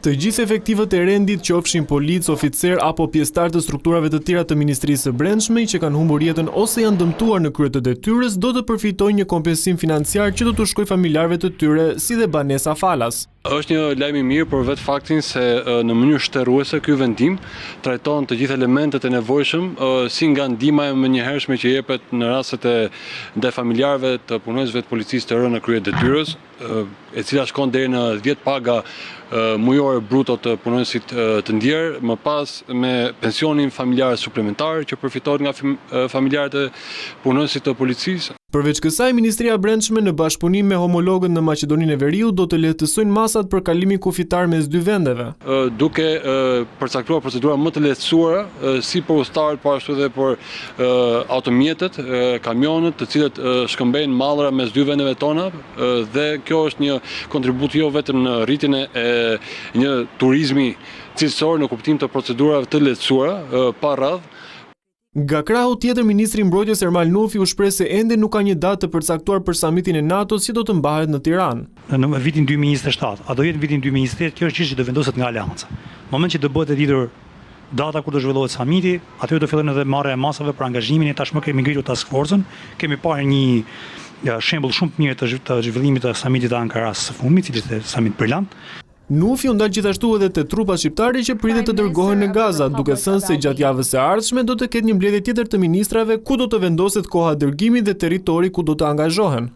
Të gjithë efektivët e rendit, qofshin policë, oficer apo pjesëtar të strukturave të tjera të Ministrisë së Brendshme që kanë humbur jetën ose janë dëmtuar në krye të detyrës, do të përfitojnë një kompensim financiar që do të shkojë familjarëve të tyre, si dhe Banesa Falas. Është një lajm i mirë për vetë faktin se në mënyrë shtërruese ky vendim trajton të gjithë elementet e nevojshëm, si nga ndihma e menjëhershme që jepet në rastet e ndaj familjarëve të punonjësve të policisë të rënë në krye të detyrës, e cila shkon deri në 10 paga mujore bruto të punonjësit të ndjerë, më pas me pensionin familjar suplementar që përfitohet nga familjarët e punonjësit të policisë. Përveç kësaj, Ministria e Brendshme në bashkëpunim me homologën në Maqedoninë e Veriut do të lehtësojnë masat për kalimin kufitar mes dy vendeve. Duke përcaktuar procedura më të lehtësuara si për ustarët, po ashtu edhe për automjetet, kamionët, të cilët shkëmbejnë mallra mes dy vendeve tona, dhe kjo është një kontribut jo vetëm në rritjen e një turizmi cilësor në kuptim të procedurave të lehtësuara pa radhë. Nga krahu tjetër, Ministri i Mbrojtjes Ermal Nufi u shpreh se ende nuk ka një datë të përcaktuar për samitin e NATO-s që do të mbahet në Tiranë. Në vitin 2027, a do jetë në vitin 2028, kjo është çështje që do vendoset nga Aleanca. Në moment që do bëhet e ditur data kur do zhvillohet samiti, aty do fillojnë edhe marrja e masave për angazhimin e tashmë kemi ngritur task force-ën, kemi parë një shembull shumë të mirë të zhvillimit të samitit të Ankaras së fundit, i cili ishte samit brillant. Nufi u ndal gjithashtu edhe te trupat shqiptare që pritet të dërgohen në Gaza, duke thënë se gjatë javës së ardhshme do të ketë një mbledhje tjetër të ministrave ku do të vendoset koha dërgimit dhe territori ku do të angazhohen.